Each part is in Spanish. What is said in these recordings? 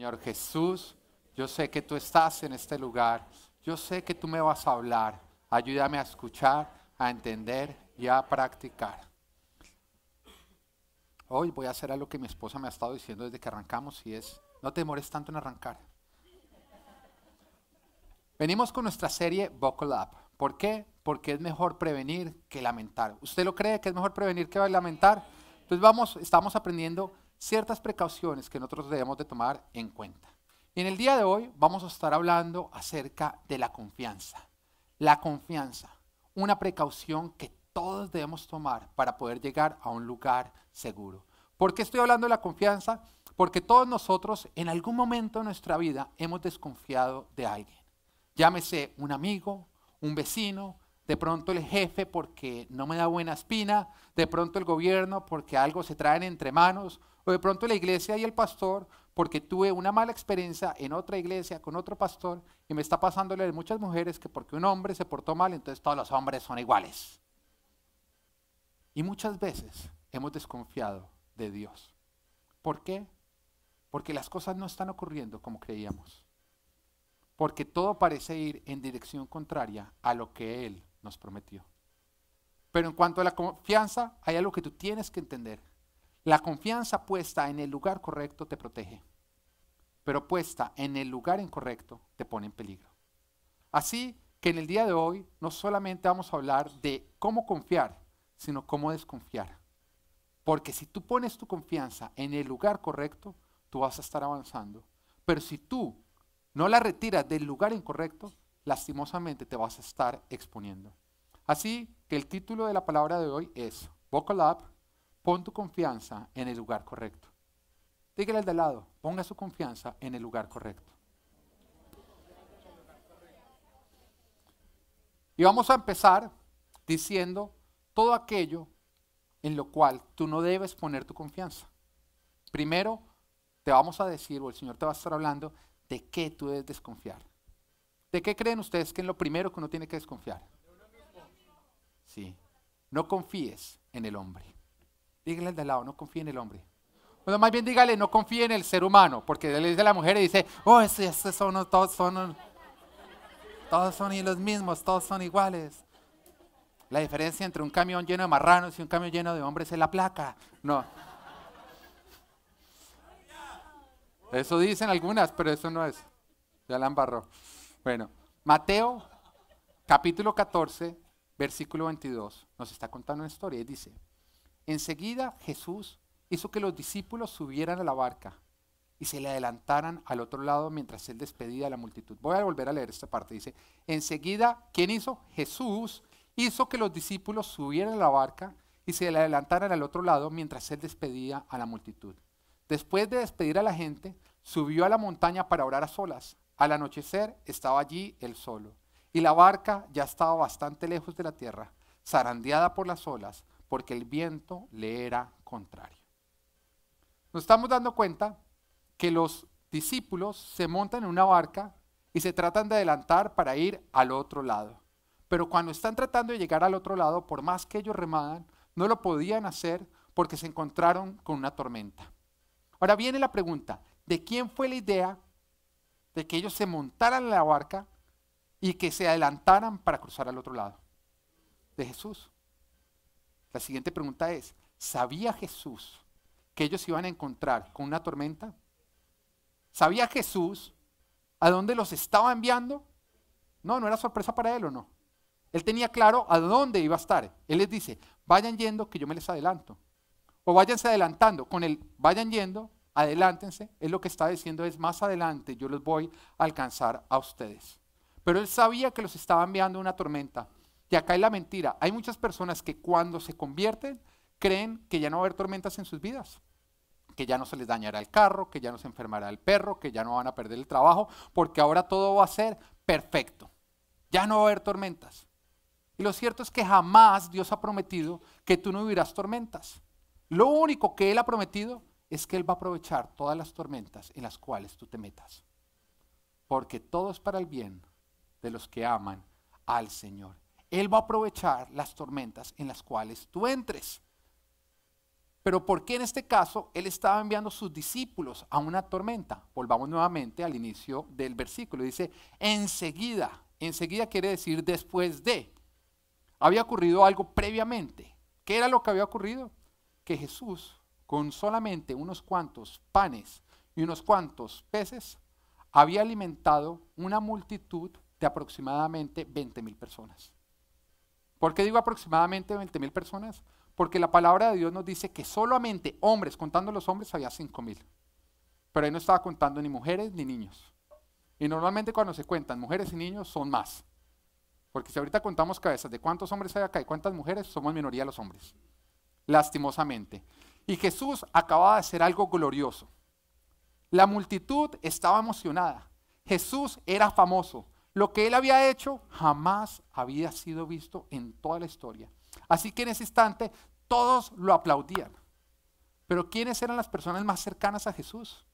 Señor Jesús, yo sé que tú estás en este lugar. Yo sé que tú me vas a hablar. Ayúdame a escuchar, a entender y a practicar. Hoy voy a hacer algo que mi esposa me ha estado diciendo desde que arrancamos y es, no te demores tanto en arrancar. Venimos con nuestra serie Buckle Up. ¿Por qué? Porque es mejor prevenir que lamentar. ¿Usted lo cree que es mejor prevenir que lamentar? Entonces estamos aprendiendo ciertas precauciones que nosotros debemos de tomar en cuenta. Y en el día de hoy vamos a estar hablando acerca de la confianza. La confianza, una precaución que todos debemos tomar para poder llegar a un lugar seguro. ¿Por qué estoy hablando de la confianza? Porque todos nosotros en algún momento de nuestra vida hemos desconfiado de alguien. Llámese un amigo, un vecino, de pronto el jefe porque no me da buena espina, de pronto el gobierno porque algo se traen entre manos, o de pronto la iglesia y el pastor porque tuve una mala experiencia en otra iglesia con otro pastor y me está pasándole de muchas mujeres que porque un hombre se portó mal, entonces todos los hombres son iguales. Y muchas veces hemos desconfiado de Dios. ¿Por qué? Porque las cosas no están ocurriendo como creíamos. Porque todo parece ir en dirección contraria a lo que Él nos prometió. Pero en cuanto a la confianza, hay algo que tú tienes que entender. La confianza puesta en el lugar correcto te protege, pero puesta en el lugar incorrecto te pone en peligro. Así que en el día de hoy no solamente vamos a hablar de cómo confiar, sino cómo desconfiar. Porque si tú pones tu confianza en el lugar correcto, tú vas a estar avanzando. Pero si tú no la retiras del lugar incorrecto, lastimosamente te vas a estar exponiendo. Así que el título de la palabra de hoy es Buckle Up, pon tu confianza en el lugar correcto. Dígale al de al lado, ponga su confianza en el lugar correcto. Y vamos a empezar diciendo todo aquello en lo cual tú no debes poner tu confianza. Primero, te vamos a decir, o el Señor te va a estar hablando, de qué tú debes desconfiar. ¿De qué creen ustedes que es lo primero que uno tiene que desconfiar? Sí, no confíes en el hombre. Dígale al de al lado, no confíe en el hombre. Bueno, más bien dígale, no confíe en el ser humano, porque le dice a la mujer y dice, oh, todos son los mismos, todos son iguales. La diferencia entre un camión lleno de marranos y un camión lleno de hombres es la placa. No. Eso dicen algunas, pero eso no es. Ya la embarró. Bueno, Mateo capítulo 14, versículo 22, nos está contando una historia y dice, enseguida Jesús hizo que los discípulos subieran a la barca y se le adelantaran al otro lado mientras él despedía a la multitud. Voy a volver a leer esta parte. Dice, enseguida, ¿quién hizo? Jesús hizo que los discípulos subieran a la barca y se le adelantaran al otro lado mientras él despedía a la multitud. Después de despedir a la gente, subió a la montaña para orar a solas. Al anochecer estaba allí él solo, y la barca ya estaba bastante lejos de la tierra, zarandeada por las olas, porque el viento le era contrario. Nos estamos dando cuenta que los discípulos se montan en una barca y se tratan de adelantar para ir al otro lado. Pero cuando están tratando de llegar al otro lado, por más que ellos remadan, no lo podían hacer porque se encontraron con una tormenta. Ahora viene la pregunta, ¿de quién fue la idea de que ellos se montaran en la barca y que se adelantaran para cruzar al otro lado? De Jesús. La siguiente pregunta es, ¿sabía Jesús que ellos se iban a encontrar con una tormenta? ¿Sabía Jesús a dónde los estaba enviando? No, no era sorpresa para él, ¿o no? Él tenía claro a dónde iba a estar. Él les dice, vayan yendo que yo me les adelanto. O váyanse adelantando. Con el vayan yendo, adelántense. Él lo que está diciendo es, más adelante yo los voy a alcanzar a ustedes. Pero él sabía que los estaba enviando una tormenta. Y acá hay la mentira. Hay muchas personas que cuando se convierten, creen que ya no va a haber tormentas en sus vidas. Que ya no se les dañará el carro, que ya no se enfermará el perro, que ya no van a perder el trabajo, porque ahora todo va a ser perfecto. Ya no va a haber tormentas. Y lo cierto es que jamás Dios ha prometido que tú no vivirás tormentas. Lo único que Él ha prometido es que Él va a aprovechar todas las tormentas en las cuales tú te metas. Porque todo es para el bien de los que aman al Señor. Él va a aprovechar las tormentas en las cuales tú entres. Pero ¿por qué en este caso Él estaba enviando a sus discípulos a una tormenta? Volvamos nuevamente al inicio del versículo. Dice, enseguida. Enseguida quiere decir después de. Había ocurrido algo previamente. ¿Qué era lo que había ocurrido? Que Jesús, con solamente unos cuantos panes y unos cuantos peces, había alimentado una multitud de aproximadamente 20,000 personas. ¿Por qué digo aproximadamente 20,000 personas? Porque la palabra de Dios nos dice que solamente hombres, contando los hombres, había 5,000. Pero ahí no estaba contando ni mujeres ni niños. Y normalmente cuando se cuentan mujeres y niños son más. Porque si ahorita contamos cabezas de cuántos hombres hay acá y cuántas mujeres, somos minoría los hombres. Lastimosamente. Y Jesús acababa de hacer algo glorioso. La multitud estaba emocionada. Jesús era famoso. Lo que él había hecho jamás había sido visto en toda la historia. Así que en ese instante todos lo aplaudían. Pero ¿quiénes eran las personas más cercanas a Jesús?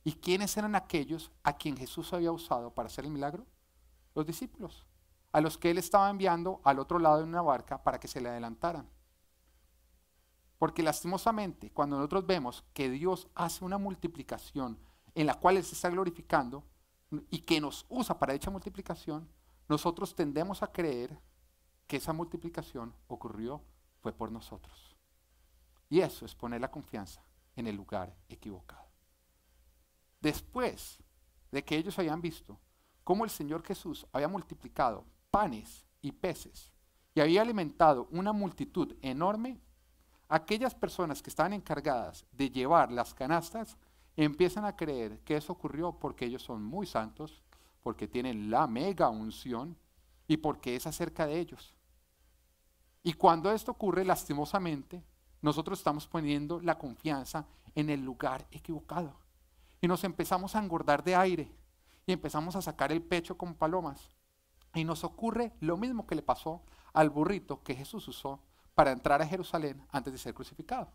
¿Y quiénes eran aquellos a quien Jesús había usado para hacer el milagro? Los discípulos, a los que él estaba enviando al otro lado de una barca para que se le adelantaran. Porque lastimosamente, cuando nosotros vemos que Dios hace una multiplicación en la cual Él se está glorificando y que nos usa para dicha multiplicación, nosotros tendemos a creer que esa multiplicación fue por nosotros. Y eso es poner la confianza en el lugar equivocado. Después de que ellos habían visto cómo el Señor Jesús había multiplicado panes y peces y había alimentado una multitud enorme, aquellas personas que estaban encargadas de llevar las canastas empiezan a creer que eso ocurrió porque ellos son muy santos, porque tienen la mega unción y porque es acerca de ellos. Y cuando esto ocurre, lastimosamente, nosotros estamos poniendo la confianza en el lugar equivocado. Y nos empezamos a engordar de aire y empezamos a sacar el pecho como palomas. Y nos ocurre lo mismo que le pasó al burrito que Jesús usó para entrar a Jerusalén antes de ser crucificado.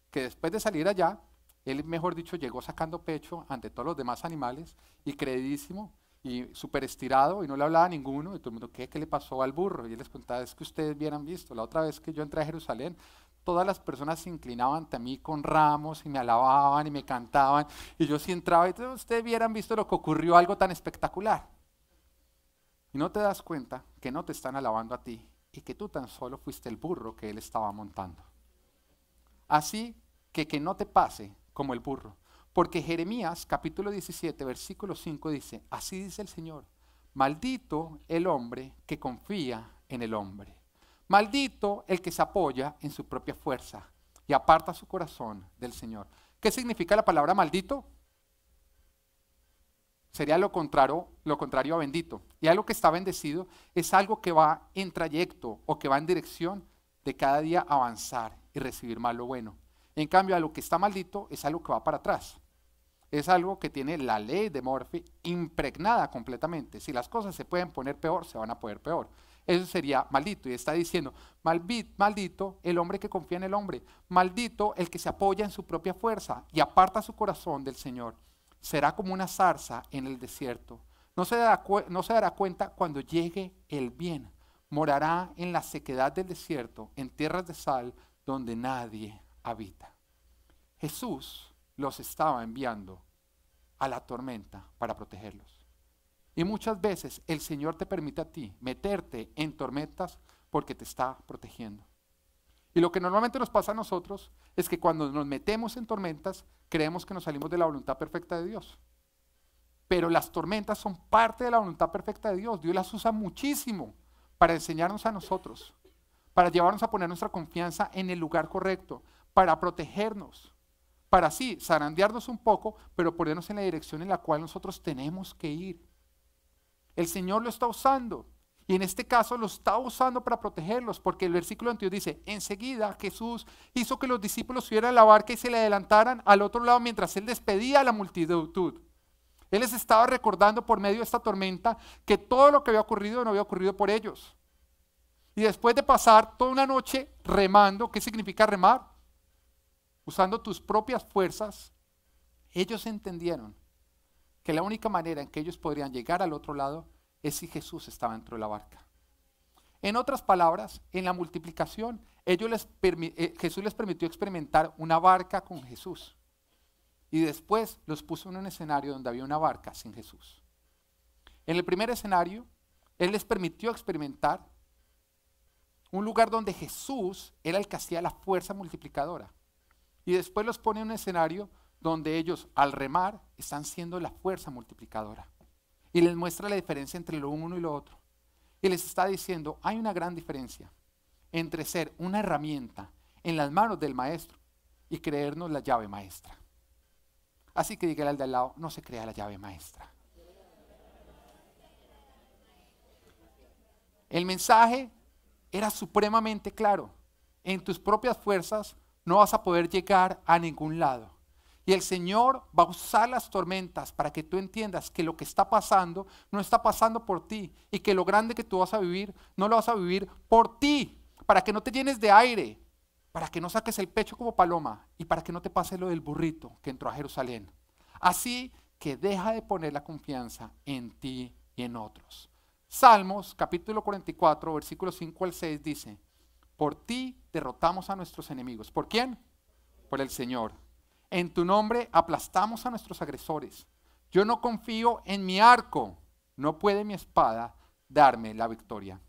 Que después de salir allá, él, mejor dicho, llegó sacando pecho ante todos los demás animales y creidísimo y súper estirado y no le hablaba a ninguno. Y todo el mundo, ¿qué le pasó al burro? Y él les contaba, es que ustedes hubieran visto, la otra vez que yo entré a Jerusalén, todas las personas se inclinaban ante mí con ramos y me alababan y me cantaban. Y yo sí entraba y ustedes hubieran visto lo que ocurrió, algo tan espectacular. Y no te das cuenta que no te están alabando a ti y que tú tan solo fuiste el burro que él estaba montando. Así que no te pase como el burro. Porque Jeremías capítulo 17 versículo 5 dice, así dice el Señor, maldito el hombre que confía en el hombre. Maldito el que se apoya en su propia fuerza y aparta su corazón del Señor. ¿Qué significa la palabra maldito? Sería lo contrario a bendito. Y algo que está bendecido es algo que va en trayecto o que va en dirección de cada día avanzar y recibir más lo bueno. En cambio, a lo que está maldito es algo que va para atrás. Es algo que tiene la ley de Murphy impregnada completamente. Si las cosas se pueden poner peor, se van a poner peor. Eso sería maldito. Y está diciendo, maldito el hombre que confía en el hombre. Maldito el que se apoya en su propia fuerza y aparta su corazón del Señor. Será como una zarza en el desierto. No se dará cuenta cuando llegue el bien. Morará en la sequedad del desierto, en tierras de sal, donde nadie habita. Jesús los estaba enviando a la tormenta para protegerlos. Y muchas veces el Señor te permite a ti meterte en tormentas porque te está protegiendo. Y lo que normalmente nos pasa a nosotros es que cuando nos metemos en tormentas, creemos que nos salimos de la voluntad perfecta de Dios. Pero las tormentas son parte de la voluntad perfecta de Dios. Dios las usa muchísimo para enseñarnos a nosotros, para llevarnos a poner nuestra confianza en el lugar correcto, para protegernos, para así zarandearnos un poco, pero ponernos en la dirección en la cual nosotros tenemos que ir. El Señor lo está usando. Y en este caso lo está usando para protegerlos, porque el versículo 22 dice, enseguida Jesús hizo que los discípulos subieran a la barca y se le adelantaran al otro lado mientras él despedía a la multitud. Él les estaba recordando por medio de esta tormenta que todo lo que había ocurrido no había ocurrido por ellos. Y después de pasar toda una noche remando, ¿qué significa remar? Usando tus propias fuerzas, ellos entendieron que la única manera en que ellos podrían llegar al otro lado es si Jesús estaba dentro de la barca. En otras palabras, en la multiplicación, Jesús les permitió experimentar una barca con Jesús. Y después los puso en un escenario donde había una barca sin Jesús. En el primer escenario, Él les permitió experimentar un lugar donde Jesús era el que hacía la fuerza multiplicadora. Y después los pone en un escenario donde ellos, al remar, están siendo la fuerza multiplicadora. Y les muestra la diferencia entre lo uno y lo otro. Y les está diciendo, hay una gran diferencia entre ser una herramienta en las manos del maestro y creernos la llave maestra. Así que dígale al de al lado, no se crea la llave maestra. El mensaje era supremamente claro. En tus propias fuerzas no vas a poder llegar a ningún lado. Y el Señor va a usar las tormentas para que tú entiendas que lo que está pasando no está pasando por ti. Y que lo grande que tú vas a vivir, no lo vas a vivir por ti. Para que no te llenes de aire. Para que no saques el pecho como paloma. Y para que no te pase lo del burrito que entró a Jerusalén. Así que deja de poner la confianza en ti y en otros. Salmos capítulo 44, versículos 5 al 6 dice, por ti derrotamos a nuestros enemigos. ¿Por quién? Por el Señor. En tu nombre aplastamos a nuestros agresores. Yo no confío en mi arco. No puede mi espada darme la victoria.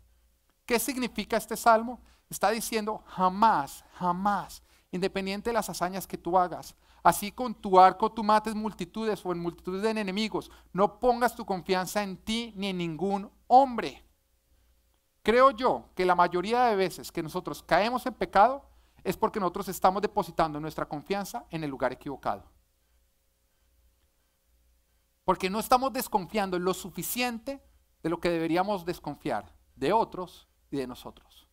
¿Qué significa este salmo? Está diciendo jamás, jamás, independiente de las hazañas que tú hagas, así con tu arco tú mates multitudes o en multitudes de enemigos, no pongas tu confianza en ti ni en ningún hombre. Creo yo que la mayoría de veces que nosotros caemos en pecado es porque nosotros estamos depositando nuestra confianza en el lugar equivocado. Porque no estamos desconfiando lo suficiente de lo que deberíamos desconfiar de otros y de nosotros.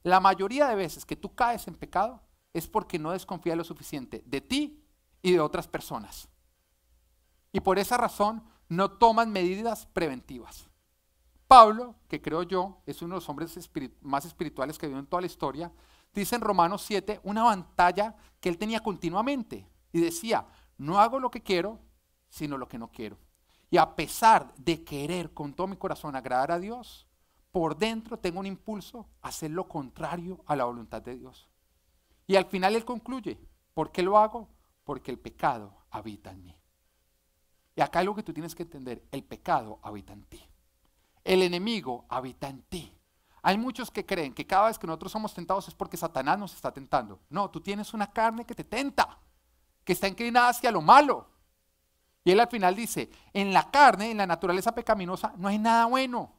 La mayoría de veces que tú caes en pecado es porque no desconfías lo suficiente de ti y de otras personas. Y por esa razón no tomas medidas preventivas. Pablo, que creo yo es uno de los hombres más espirituales que vivió en toda la historia, dice en Romanos 7 una batalla que él tenía continuamente. Y decía, no hago lo que quiero, sino lo que no quiero. Y a pesar de querer con todo mi corazón agradar a Dios, por dentro tengo un impulso a hacer lo contrario a la voluntad de Dios. Y al final él concluye, ¿por qué lo hago? Porque el pecado habita en mí. Y acá es lo que tú tienes que entender, el pecado habita en ti. El enemigo habita en ti. Hay muchos que creen que cada vez que nosotros somos tentados es porque Satanás nos está tentando. No, tú tienes una carne que te tenta, que está inclinada hacia lo malo. Y él al final dice, en la carne, en la naturaleza pecaminosa, no hay nada bueno,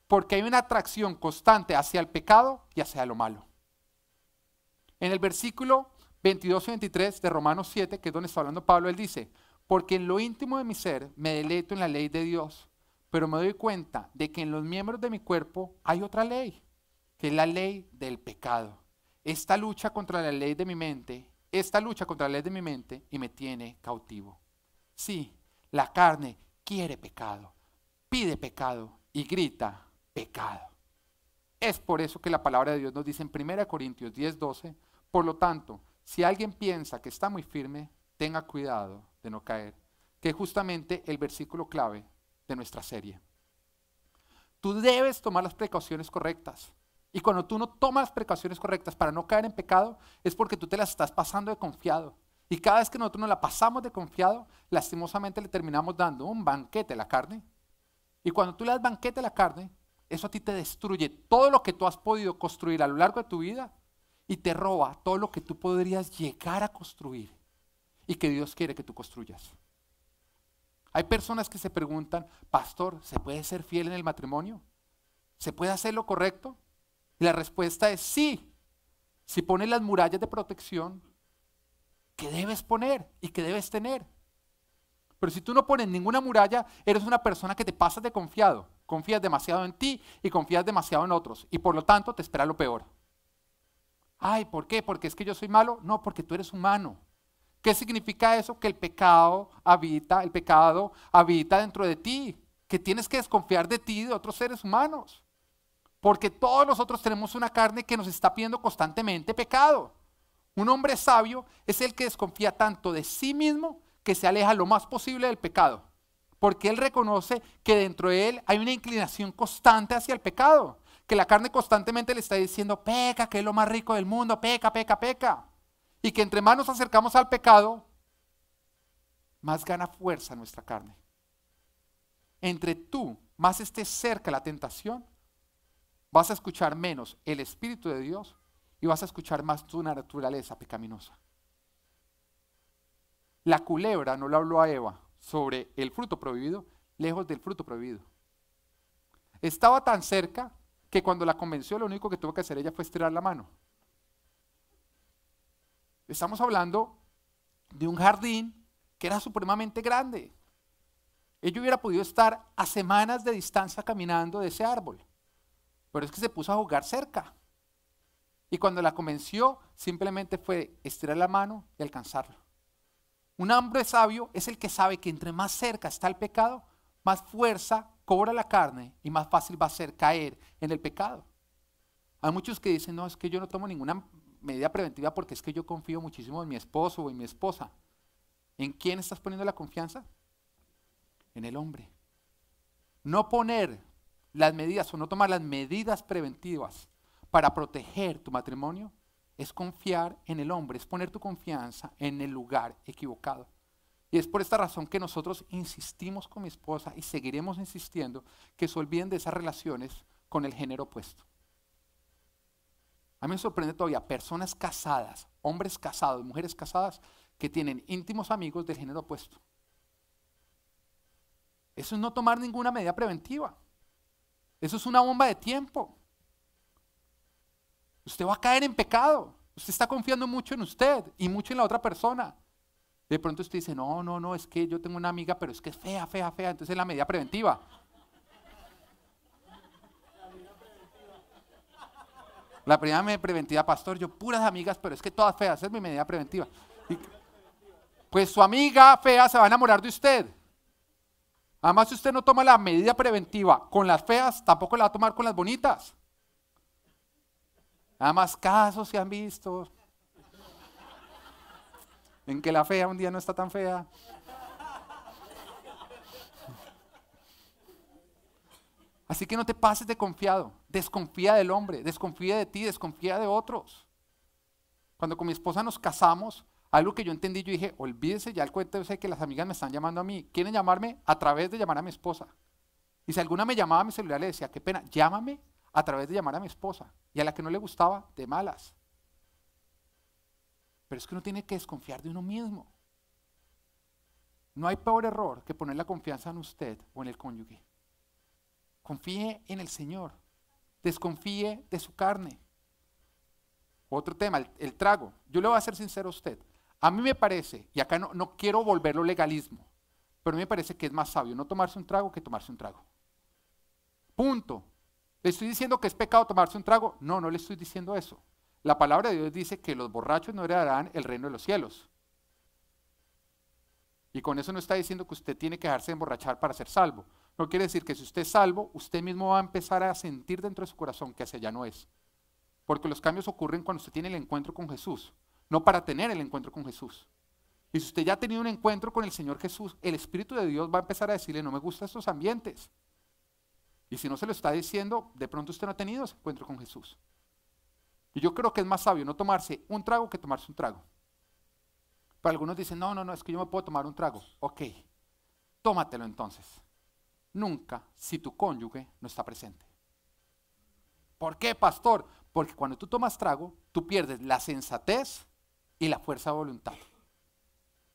porque hay una atracción constante hacia el pecado y hacia lo malo. En el versículo 22 y 23 de Romanos 7, que es donde está hablando Pablo, él dice, porque en lo íntimo de mi ser me deleito en la ley de Dios, pero me doy cuenta de que en los miembros de mi cuerpo hay otra ley, que es la ley del pecado. Esta lucha contra la ley de mi mente y me tiene cautivo. Sí, la carne quiere pecado, pide pecado y grita pecado. Es por eso que la palabra de Dios nos dice en 1 Corintios 10:12, por lo tanto, si alguien piensa que está muy firme, tenga cuidado de no caer, que es justamente el versículo clave de nuestra serie. Tú debes tomar las precauciones correctas. Y cuando tú no tomas las precauciones correctas para no caer en pecado, es porque tú te las estás pasando de confiado. Y cada vez que nosotros nos la pasamos de confiado, lastimosamente le terminamos dando un banquete a la carne. Y cuando tú le das banquete a la carne, eso a ti te destruye todo lo que tú has podido construir a lo largo de tu vida y te roba todo lo que tú podrías llegar a construir y que Dios quiere que tú construyas. Hay personas que se preguntan, pastor, ¿se puede ser fiel en el matrimonio? ¿Se puede hacer lo correcto? Y la respuesta es sí, si pones las murallas de protección que debes poner y que debes tener. Pero si tú no pones ninguna muralla, eres una persona que te pasas de confiado. Confías demasiado en ti y confías demasiado en otros. Y por lo tanto te espera lo peor. Ay, ¿por qué? ¿Porque es que yo soy malo? No, porque tú eres humano. ¿Qué significa eso? Que el pecado habita dentro de ti. Que tienes que desconfiar de ti y de otros seres humanos. Porque todos nosotros tenemos una carne que nos está pidiendo constantemente pecado. Un hombre sabio es el que desconfía tanto de sí mismo que se aleja lo más posible del pecado. Porque él reconoce que dentro de él hay una inclinación constante hacia el pecado. que la carne constantemente le está diciendo, peca, que es lo más rico del mundo, peca, peca, peca. Y que entre más nos acercamos al pecado, más gana fuerza nuestra carne. Entre tú más estés cerca de la tentación, vas a escuchar menos el Espíritu de Dios y vas a escuchar más tu naturaleza pecaminosa. La culebra no le habló a Eva sobre el fruto prohibido, lejos del fruto prohibido. Estaba tan cerca que cuando la convenció, lo único que tuvo que hacer ella fue estirar la mano. Estamos hablando de un jardín que era supremamente grande. Ella hubiera podido estar a semanas de distancia caminando de ese árbol, pero es que se puso a jugar cerca. Y cuando la convenció, simplemente fue estirar la mano y alcanzarlo. Un hombre sabio es el que sabe que entre más cerca está el pecado, más fuerza cobra la carne y más fácil va a ser caer en el pecado. Hay muchos que dicen, no, es que yo no tomo ninguna medida preventiva porque es que yo confío muchísimo en mi esposo o en mi esposa. ¿En quién estás poniendo la confianza? En el hombre. No poner las medidas o no tomar las medidas preventivas para proteger tu matrimonio es confiar en el hombre, es poner tu confianza en el lugar equivocado. Y es por esta razón que nosotros insistimos con mi esposa y seguiremos insistiendo que se olviden de esas relaciones con el género opuesto. A mí me sorprende todavía personas casadas, hombres casados, mujeres casadas, que tienen íntimos amigos del género opuesto. Eso es no tomar ninguna medida preventiva. Eso es una bomba de tiempo. Usted va a caer en pecado. Usted está confiando mucho en usted y mucho en la otra persona. De pronto usted dice, no, es que yo tengo una amiga, pero es que es fea, fea, fea. Entonces es la medida preventiva. La primera medida preventiva, pastor, yo puras amigas, pero es que todas feas, esa es mi medida preventiva. Y, pues su amiga fea se va a enamorar de usted. Además, si usted no toma la medida preventiva con las feas, tampoco la va a tomar con las bonitas. Nada más casos se han visto en que la fea un día no está tan fea. Así que no te pases de confiado, desconfía del hombre, desconfía de ti, desconfía de otros. Cuando con mi esposa nos casamos, algo que yo entendí, yo dije, olvídese ya el cuento ese que las amigas me están llamando a mí. Quieren llamarme a través de llamar a mi esposa. Y si alguna me llamaba a mi celular, le decía, qué pena, llámame a través de llamar a mi esposa. Y a la que no le gustaba, de malas. Pero es que uno tiene que desconfiar de uno mismo. No hay peor error que poner la confianza en usted o en el cónyuge. Confíe en el Señor. Desconfíe de su carne. Otro tema, el trago. Yo le voy a ser sincero a usted. A mí me parece, y acá no quiero volverlo legalismo, pero a mí me parece que es más sabio no tomarse un trago que tomarse un trago. Punto. ¿Le estoy diciendo que es pecado tomarse un trago? No, no le estoy diciendo eso. La palabra de Dios dice que los borrachos no heredarán el reino de los cielos. Y con eso no está diciendo que usted tiene que dejarse emborrachar para ser salvo. No quiere decir que si usted es salvo, usted mismo va a empezar a sentir dentro de su corazón que hacia allá no es. Porque los cambios ocurren cuando usted tiene el encuentro con Jesús, no para tener el encuentro con Jesús. Y si usted ya ha tenido un encuentro con el Señor Jesús, el Espíritu de Dios va a empezar a decirle, no me gustan estos ambientes. Y si no se lo está diciendo, de pronto usted no ha tenido ese encuentro con Jesús. Y yo creo que es más sabio no tomarse un trago que tomarse un trago. Pero algunos dicen, no, es que yo me puedo tomar un trago. Ok, tómatelo entonces. Nunca si tu cónyuge no está presente. ¿Por qué, pastor? Porque cuando tú tomas trago, tú pierdes la sensatez y la fuerza de voluntad.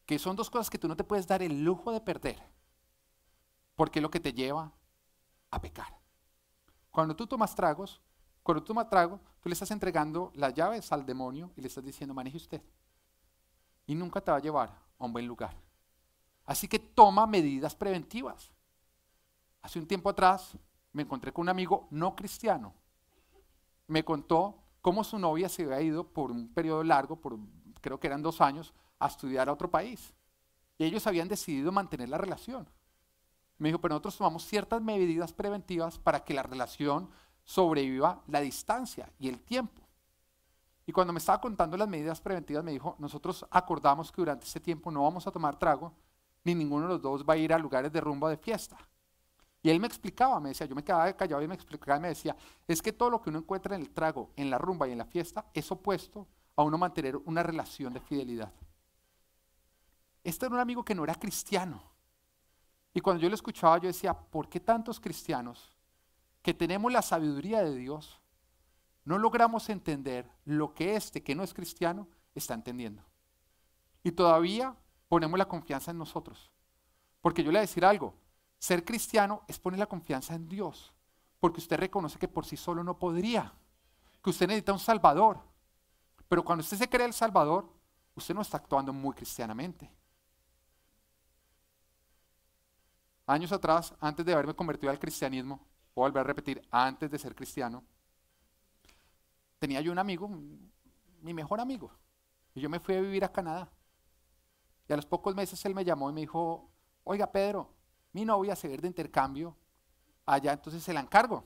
Que son dos cosas que tú no te puedes dar el lujo de perder. Porque es lo que te lleva a pecar. Cuando tú tomas trago, tú le estás entregando las llaves al demonio y le estás diciendo, maneje usted. Y nunca te va a llevar a un buen lugar. Así que toma medidas preventivas. Hace un tiempo atrás me encontré con un amigo no cristiano. Me contó cómo su novia se había ido por un periodo largo, creo que eran 2 años, a estudiar a otro país. Y ellos habían decidido mantener la relación. Me dijo, pero nosotros tomamos ciertas medidas preventivas para que la relación sobreviva la distancia y el tiempo. Y cuando me estaba contando las medidas preventivas, me dijo, nosotros acordamos que durante este tiempo no vamos a tomar trago, ni ninguno de los dos va a ir a lugares de rumba o de fiesta. Y él me explicaba, me decía, yo me quedaba callado y me explicaba y me decía, es que todo lo que uno encuentra en el trago, en la rumba y en la fiesta es opuesto a uno mantener una relación de fidelidad. Este era un amigo que no era cristiano. Y cuando yo lo escuchaba, yo decía, ¿por qué tantos cristianos que tenemos la sabiduría de Dios no logramos entender lo que este que no es cristiano está entendiendo? Y todavía ponemos la confianza en nosotros. Porque yo le voy a decir algo, ser cristiano es poner la confianza en Dios. Porque usted reconoce que por sí solo no podría, que usted necesita un Salvador. Pero cuando usted se cree el Salvador, usted no está actuando muy cristianamente. Años atrás, antes de haberme convertido al cristianismo, voy a volver a repetir, antes de ser cristiano, tenía yo un amigo, mi mejor amigo, y yo me fui a vivir a Canadá. Y a los pocos meses él me llamó y me dijo, oiga Pedro, mi novia se va a ir de intercambio allá, entonces se la encargo.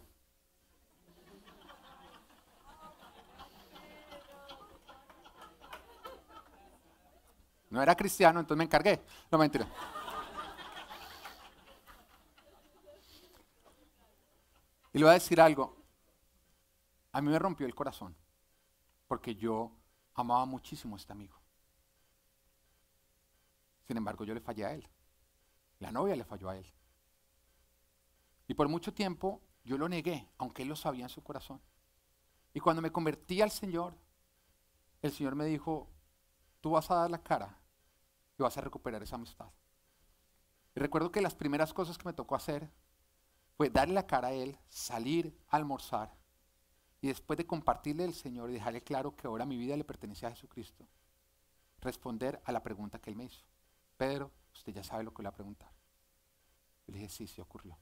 No era cristiano, entonces me encargué. No, mentira. Y le voy a decir algo, a mí me rompió el corazón, porque yo amaba muchísimo a este amigo. Sin embargo, yo le fallé a él. La novia le falló a él. Y por mucho tiempo yo lo negué, aunque él lo sabía en su corazón. Y cuando me convertí al Señor, el Señor me dijo, tú vas a dar la cara y vas a recuperar esa amistad. Y recuerdo que las primeras cosas que me tocó hacer fue darle la cara a él, salir a almorzar y después de compartirle el Señor y dejarle claro que ahora mi vida le pertenece a Jesucristo, responder a la pregunta que él me hizo. Pedro, usted ya sabe lo que le va a preguntar. Yo le dije, sí, sí ocurrió.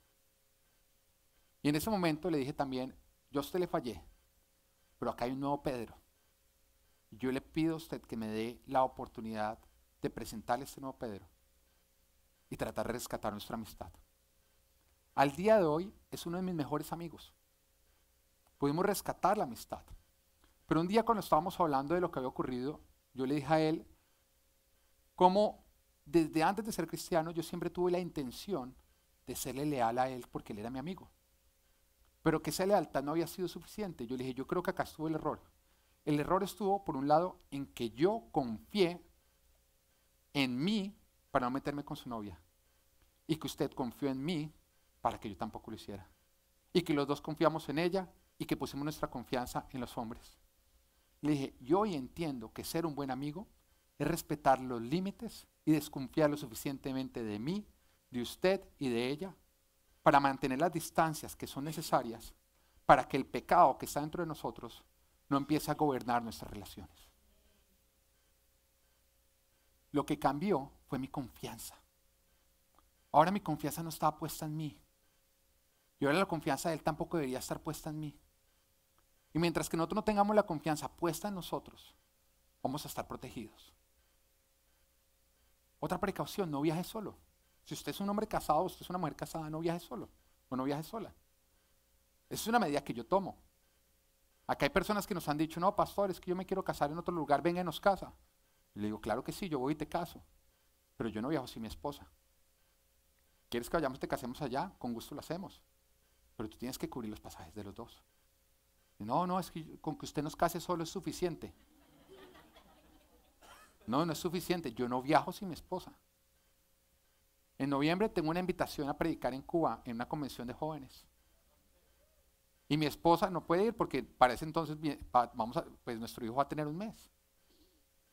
Y en ese momento le dije también, yo a usted le fallé, pero acá hay un nuevo Pedro. Yo le pido a usted que me dé la oportunidad de presentarle a este nuevo Pedro y tratar de rescatar nuestra amistad. Al día de hoy es uno de mis mejores amigos. Pudimos rescatar la amistad. Pero un día cuando estábamos hablando de lo que había ocurrido, yo le dije a él, cómo desde antes de ser cristiano yo siempre tuve la intención de serle leal a él porque él era mi amigo. Pero que esa lealtad no había sido suficiente. Yo le dije, yo creo que acá estuvo el error. El error estuvo, por un lado, en que yo confié en mí para no meterme con su novia. Y que usted confió en mí para que yo tampoco lo hiciera. Y que los dos confiamos en ella y que pusimos nuestra confianza en los hombres. Le dije, yo hoy entiendo que ser un buen amigo es respetar los límites y desconfiar lo suficientemente de mí, de usted y de ella para mantener las distancias que son necesarias para que el pecado que está dentro de nosotros no empiece a gobernar nuestras relaciones. Lo que cambió fue mi confianza. Ahora mi confianza no estaba puesta en mí. Y ahora la confianza de él tampoco debería estar puesta en mí. Y mientras que nosotros no tengamos la confianza puesta en nosotros, vamos a estar protegidos. Otra precaución, no viaje solo. Si usted es un hombre casado, usted es una mujer casada, no viaje solo o no viaje sola. Esa es una medida que yo tomo. Acá hay personas que nos han dicho, no, pastor, es que yo me quiero casar en otro lugar, venga y nos casa. Y le digo, claro que sí, yo voy y te caso, pero yo no viajo sin mi esposa. ¿Quieres que vayamos y te casemos allá? Con gusto lo hacemos, pero tú tienes que cubrir los pasajes de los dos. Y no, es que con que usted nos case solo es suficiente. No, no es suficiente, yo no viajo sin mi esposa. En noviembre tengo una invitación a predicar en Cuba, en una convención de jóvenes. Y mi esposa no puede ir porque para ese entonces pues nuestro hijo va a tener un mes.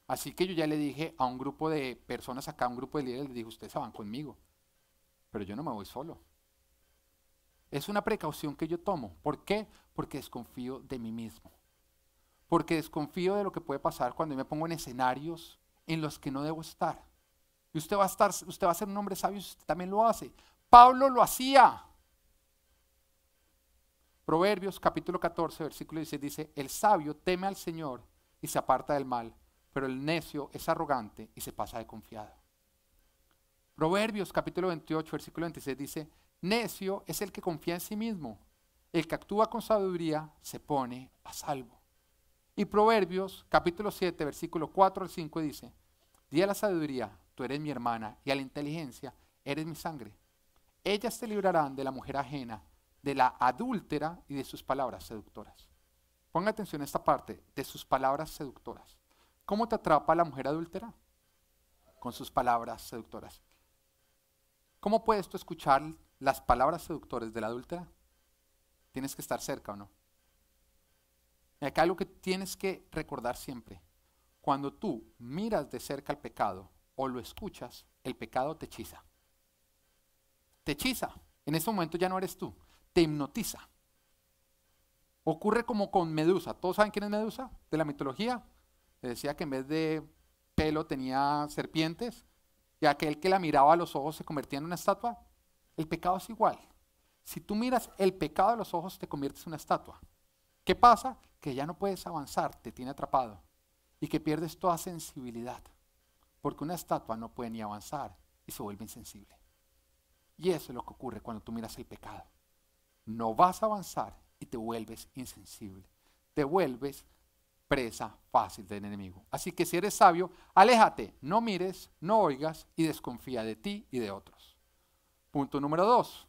Así que yo ya le dije a un grupo de personas acá, a un grupo de líderes, les dije, ustedes se van conmigo, pero yo no me voy solo. Es una precaución que yo tomo. ¿Por qué? Porque desconfío de mí mismo. Porque desconfío de lo que puede pasar cuando yo me pongo en escenarios en los que no debo estar. Y usted va a ser un hombre sabio si usted también lo hace. Pablo lo hacía. Proverbios capítulo 14, versículo 16 dice, el sabio teme al Señor y se aparta del mal, pero el necio es arrogante y se pasa de confiado. Proverbios capítulo 28, versículo 26 dice, necio es el que confía en sí mismo, el que actúa con sabiduría se pone a salvo. Y Proverbios capítulo 7, versículo 4 al 5 dice, di a la sabiduría, tú eres mi hermana, y a la inteligencia, eres mi sangre. ellas te librarán de la mujer ajena, de la adúltera y de sus palabras seductoras. Ponga atención a esta parte, de sus palabras seductoras. ¿Cómo te atrapa la mujer adúltera? Con sus palabras seductoras. ¿Cómo puedes tú escuchar las palabras seductoras de la adúltera? Tienes que estar cerca o no. Y acá algo que tienes que recordar siempre. Cuando tú miras de cerca el pecado o lo escuchas, el pecado te hechiza. Te hechiza. En ese momento ya no eres tú. Te hipnotiza. Ocurre como con Medusa. ¿Todos saben quién es Medusa? De la mitología. Le decía que en vez de pelo tenía serpientes y aquel que la miraba a los ojos se convertía en una estatua. El pecado es igual. Si tú miras el pecado a los ojos, te conviertes en una estatua. ¿Qué pasa? Que ya no puedes avanzar, te tiene atrapado y que pierdes toda sensibilidad. Porque una estatua no puede ni avanzar y se vuelve insensible. Y eso es lo que ocurre cuando tú miras el pecado. No vas a avanzar y te vuelves insensible. Te vuelves presa fácil del enemigo. Así que si eres sabio, aléjate, no mires, no oigas y desconfía de ti y de otros. Punto número 2.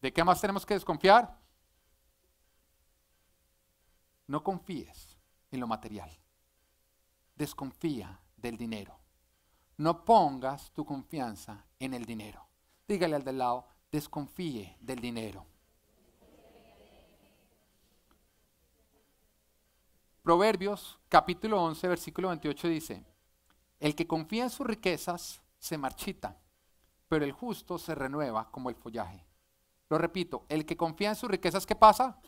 ¿De qué más tenemos que desconfiar? No confíes en lo material. Desconfía del dinero. No pongas tu confianza en el dinero. Dígale al del lado, desconfíe del dinero. Proverbios capítulo 11, versículo 28 dice, el que confía en sus riquezas se marchita, pero el justo se renueva como el follaje. Lo repito, el que confía en sus riquezas, ¿qué pasa?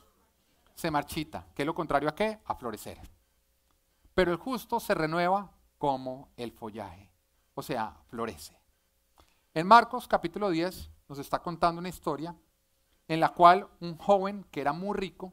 Se marchita. ¿Qué es lo contrario a qué? A florecer. Pero el justo se renueva como el follaje, o sea, florece. En Marcos capítulo 10 nos está contando una historia en la cual un joven que era muy rico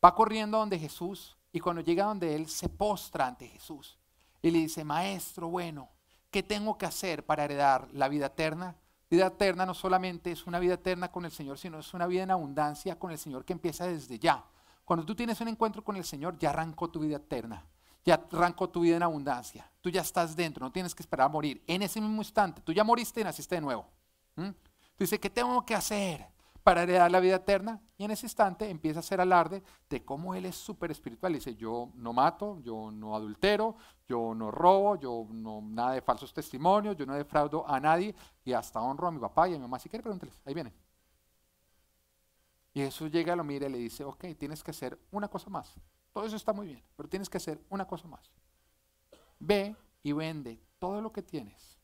va corriendo donde Jesús y cuando llega donde él se postra ante Jesús y le dice, maestro bueno, ¿qué tengo que hacer para heredar la vida eterna? Vida eterna no solamente es una vida eterna con el Señor, sino es una vida en abundancia con el Señor que empieza desde ya. Cuando tú tienes un encuentro con el Señor, ya arrancó tu vida eterna, ya arrancó tu vida en abundancia. Tú ya estás dentro, no tienes que esperar a morir. En ese mismo instante, tú ya moriste y naciste de nuevo. Tú dices, ¿qué tengo que hacer para heredar la vida eterna? Y en ese instante empieza a hacer alarde de cómo él es súper espiritual. Dice, yo no mato, yo no adultero, yo no robo, yo no nada de falsos testimonios, yo no defraudo a nadie y hasta honro a mi papá y a mi mamá. Si quiere, pregúnteles, ahí vienen. Y Jesús llega, lo mira y le dice, ok, tienes que hacer una cosa más. Todo eso está muy bien, pero tienes que hacer una cosa más. Ve y vende todo lo que tienes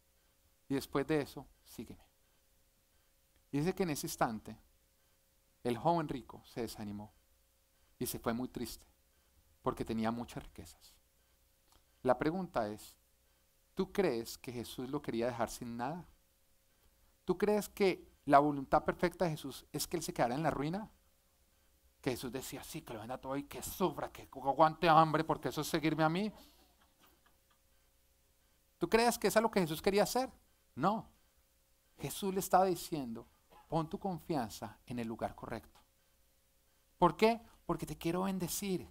y después de eso, sígueme. Y dice que en ese instante, el joven rico se desanimó y se fue muy triste porque tenía muchas riquezas. La pregunta es, ¿tú crees que Jesús lo quería dejar sin nada? ¿Tú crees que la voluntad perfecta de Jesús es que él se quedara en la ruina? Que Jesús decía, sí, que lo venda todo y que sufra, que aguante hambre, porque eso es seguirme a mí. ¿Tú crees que eso es lo que Jesús quería hacer? No. Jesús le estaba diciendo, pon tu confianza en el lugar correcto. ¿Por qué? Porque te quiero bendecir.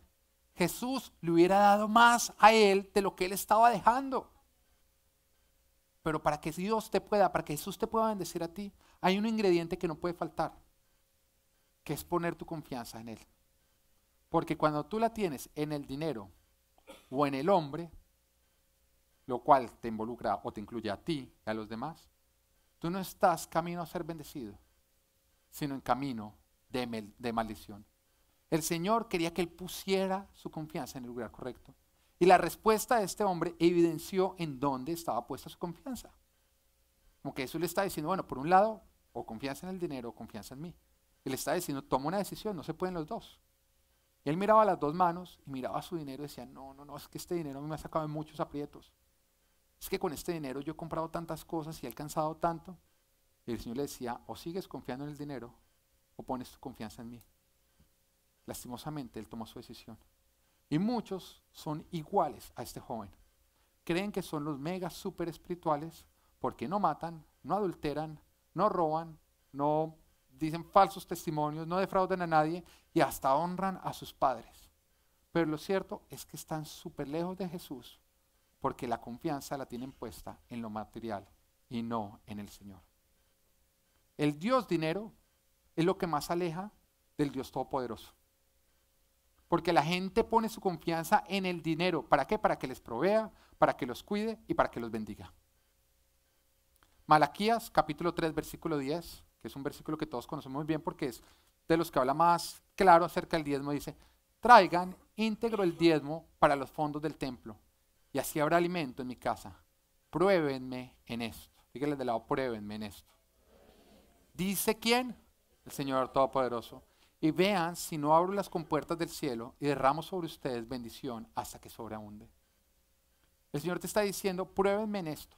Jesús le hubiera dado más a él de lo que él estaba dejando. Pero para que Dios te pueda, para que Jesús te pueda bendecir a ti, hay un ingrediente que no puede faltar, que es poner tu confianza en Él. Porque cuando tú la tienes en el dinero o en el hombre, lo cual te involucra o te incluye a ti y a los demás, tú no estás camino a ser bendecido, sino en camino de maldición. El Señor quería que él pusiera su confianza en el lugar correcto. Y la respuesta de este hombre evidenció en dónde estaba puesta su confianza. Como que Jesús le está diciendo, bueno, por un lado, o confianza en el dinero o confianza en mí. Él está diciendo, toma una decisión, no se pueden los dos. Y él miraba las dos manos y miraba su dinero y decía, no, no, no, es que este dinero a mí me ha sacado de muchos aprietos. Es que con este dinero yo he comprado tantas cosas y he alcanzado tanto. Y el Señor le decía, o sigues confiando en el dinero o pones tu confianza en mí. Lastimosamente, él tomó su decisión. Y muchos son iguales a este joven. Creen que son los mega super espirituales porque no matan, no adulteran, no roban, no dicen falsos testimonios, no defraudan a nadie y hasta honran a sus padres. Pero lo cierto es que están súper lejos de Jesús porque la confianza la tienen puesta en lo material y no en el Señor. El Dios dinero es lo que más aleja del Dios Todopoderoso. Porque la gente pone su confianza en el dinero. ¿Para qué? Para que les provea, para que los cuide y para que los bendiga. Malaquías capítulo 3 versículo 10, que es un versículo que todos conocemos muy bien porque es de los que habla más claro acerca del diezmo, dice: traigan íntegro el diezmo para los fondos del templo y así habrá alimento en mi casa. Pruébenme en esto. Díganle de lado, pruébenme en esto. ¿Dice quién? El Señor Todopoderoso. Y vean si no abro las compuertas del cielo y derramo sobre ustedes bendición hasta que sobreabunde. El Señor te está diciendo, pruébenme en esto.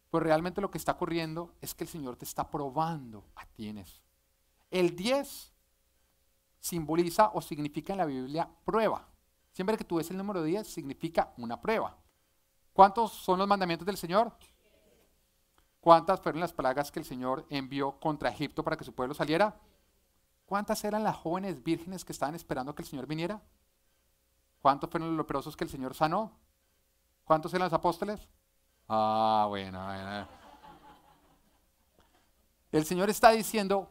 Pues realmente lo que está ocurriendo es que el Señor te está probando a ti en eso. El 10 simboliza o significa en la Biblia prueba. Siempre que tú ves el número 10 significa una prueba. ¿Cuántos son los mandamientos del Señor? ¿Cuántas fueron las plagas que el Señor envió contra Egipto para que su pueblo saliera? ¿Cuántas eran las jóvenes vírgenes que estaban esperando que el Señor viniera? ¿Cuántos fueron los leprosos que el Señor sanó? ¿Cuántos eran los apóstoles? Bueno. El Señor está diciendo,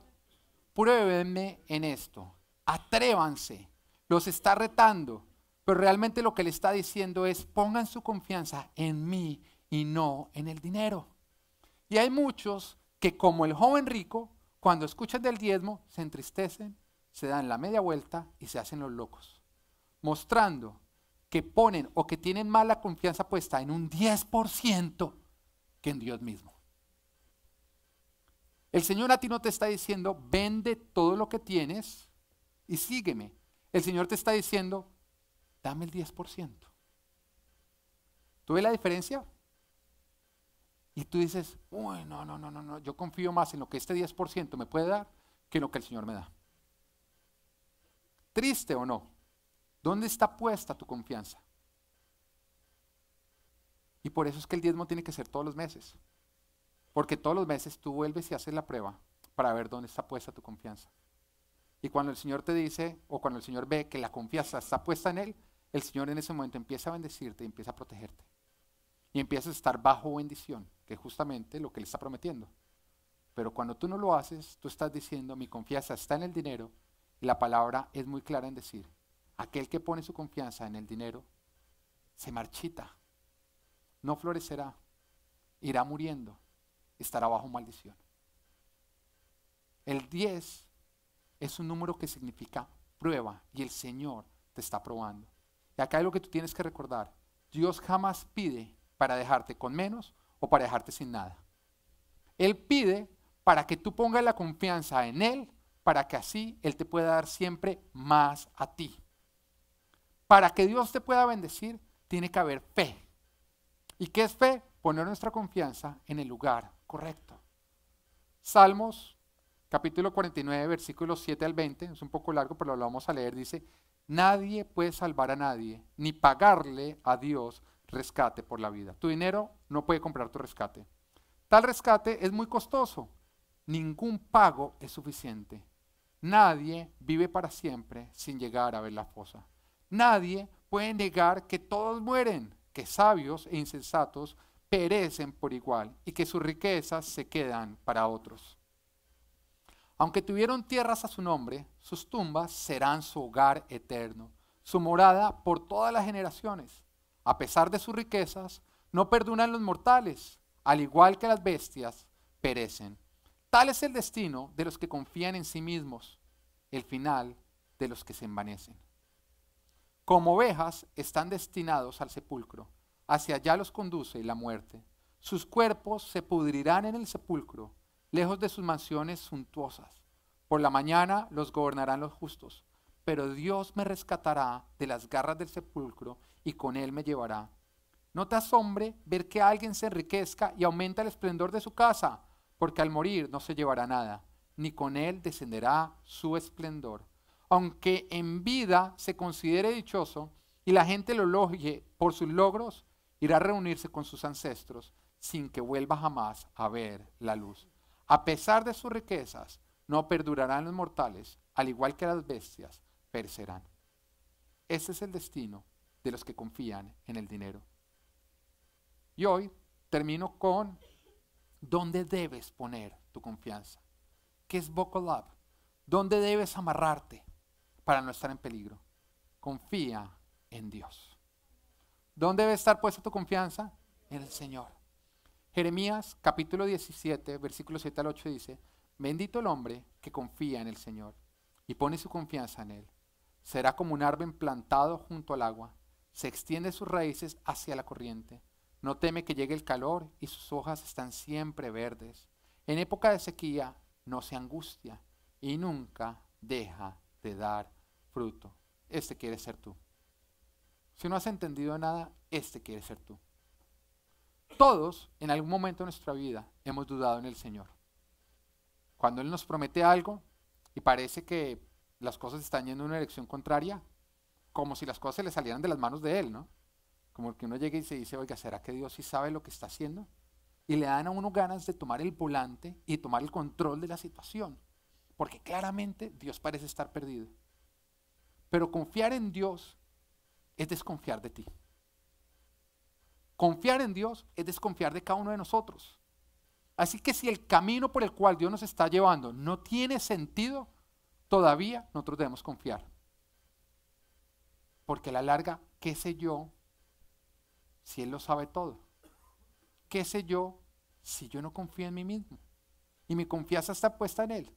pruébenme en esto, atrévanse, los está retando, pero realmente lo que le está diciendo es, pongan su confianza en mí y no en el dinero. Y hay muchos que, como el joven rico, cuando escuchan del diezmo, se entristecen, se dan la media vuelta y se hacen los locos, mostrando que ponen o que tienen más la confianza puesta en un 10% que en Dios mismo. El Señor a ti no te está diciendo, vende todo lo que tienes y sígueme. El Señor te está diciendo, dame el 10%. ¿Tú ves la diferencia? Y tú dices, uy, no, yo confío más en lo que este 10% me puede dar que en lo que el Señor me da. ¿Triste o no? ¿Dónde está puesta tu confianza? Y por eso es que el diezmo tiene que ser todos los meses. Porque todos los meses tú vuelves y haces la prueba para ver dónde está puesta tu confianza. Y cuando el Señor te dice, o cuando el Señor ve que la confianza está puesta en Él, el Señor en ese momento empieza a bendecirte y empieza a protegerte. Y empiezas a estar bajo bendición, que es justamente lo que Él está prometiendo. Pero cuando tú no lo haces, tú estás diciendo, mi confianza está en el dinero, y la palabra es muy clara en decir, aquel que pone su confianza en el dinero, se marchita, no florecerá, irá muriendo, estará bajo maldición. El 10 es un número que significa prueba, y el Señor te está probando. Y acá es lo que tú tienes que recordar, Dios jamás pide para dejarte con menos o para dejarte sin nada. Él pide para que tú pongas la confianza en Él, para que así Él te pueda dar siempre más a ti. Para que Dios te pueda bendecir, tiene que haber fe. ¿Y qué es fe? Poner nuestra confianza en el lugar correcto. Salmos, capítulo 49, versículos 7 al 20, es un poco largo, pero lo vamos a leer, dice, nadie puede salvar a nadie, ni pagarle a Dios rescate por la vida. Tu dinero no puede comprar tu rescate. Tal rescate es muy costoso. Ningún pago es suficiente. Nadie vive para siempre sin llegar a ver la fosa. Nadie puede negar que todos mueren, que sabios e insensatos perecen por igual y que sus riquezas se quedan para otros. Aunque tuvieron tierras a su nombre, sus tumbas serán su hogar eterno, su morada por todas las generaciones. A pesar de sus riquezas, no perdonan los mortales, al igual que las bestias, perecen. Tal es el destino de los que confían en sí mismos, el final de los que se envanecen. Como ovejas están destinados al sepulcro, hacia allá los conduce la muerte. Sus cuerpos se pudrirán en el sepulcro, lejos de sus mansiones suntuosas. Por la mañana los gobernarán los justos, pero Dios me rescatará de las garras del sepulcro y con Él me llevará. No te asombre ver que alguien se enriquezca y aumenta el esplendor de su casa, porque al morir no se llevará nada, ni con Él descenderá su esplendor. Aunque en vida se considere dichoso y la gente lo elogie por sus logros, irá a reunirse con sus ancestros sin que vuelva jamás a ver la luz. A pesar de sus riquezas, no perdurarán los mortales, al igual que las bestias, perecerán. Ese es el destino de los que confían en el dinero. Y hoy termino con ¿dónde debes poner tu confianza? ¿Qué es buckle up? ¿Dónde debes amarrarte para no estar en peligro? Confía en Dios. ¿Dónde debe estar puesta tu confianza? En el Señor. Jeremías capítulo 17, versículo 7 al 8 dice, bendito el hombre que confía en el Señor y pone su confianza en Él. Será como un árbol plantado junto al agua, se extiende sus raíces hacia la corriente. No teme que llegue el calor y sus hojas están siempre verdes. En época de sequía no se angustia y nunca deja de dar fruto. Este quiere ser tú. Si no has entendido nada, este quiere ser tú. Todos en algún momento de nuestra vida hemos dudado en el Señor. Cuando Él nos promete algo y parece que las cosas están yendo en una dirección contraria, como si las cosas se le salieran de las manos de Él, ¿no? Como que uno llega y se dice, oiga, ¿será que Dios sí sabe lo que está haciendo? Y le dan a uno ganas de tomar el volante y tomar el control de la situación, porque claramente Dios parece estar perdido. Pero confiar en Dios es desconfiar de ti. Confiar en Dios es desconfiar de cada uno de nosotros. Así que si el camino por el cual Dios nos está llevando no tiene sentido, todavía nosotros debemos confiar. Porque a la larga, ¿qué sé yo si Él lo sabe todo? ¿Qué sé yo si yo no confío en mí mismo? Y mi confianza está puesta en Él.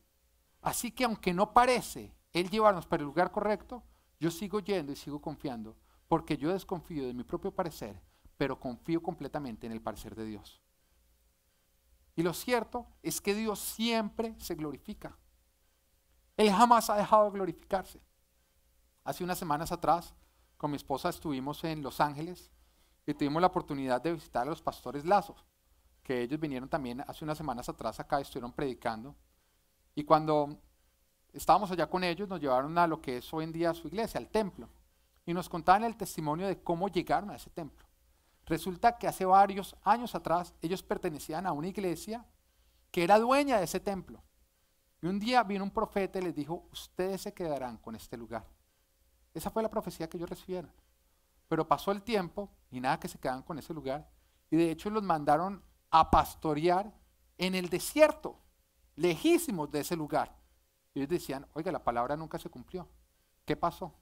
Así que aunque no parece Él llevarnos para el lugar correcto, yo sigo yendo y sigo confiando, porque yo desconfío de mi propio parecer, pero confío completamente en el parecer de Dios. Y lo cierto es que Dios siempre se glorifica. Él jamás ha dejado de glorificarse. Hace unas semanas atrás, con mi esposa estuvimos en Los Ángeles y tuvimos la oportunidad de visitar a los pastores Lazos, que ellos vinieron también hace unas semanas atrás acá, estuvieron predicando. Y cuando estábamos allá con ellos, nos llevaron a lo que es hoy en día su iglesia, al templo. Y nos contaban el testimonio de cómo llegaron a ese templo. Resulta que hace varios años atrás, ellos pertenecían a una iglesia que era dueña de ese templo. Y un día vino un profeta y les dijo, ustedes se quedarán con este lugar. Esa fue la profecía que ellos recibieron. Pero pasó el tiempo y nada que se quedaban con ese lugar. Y de hecho los mandaron a pastorear en el desierto, lejísimos de ese lugar. Y ellos decían, oiga, la palabra nunca se cumplió. ¿Qué pasó?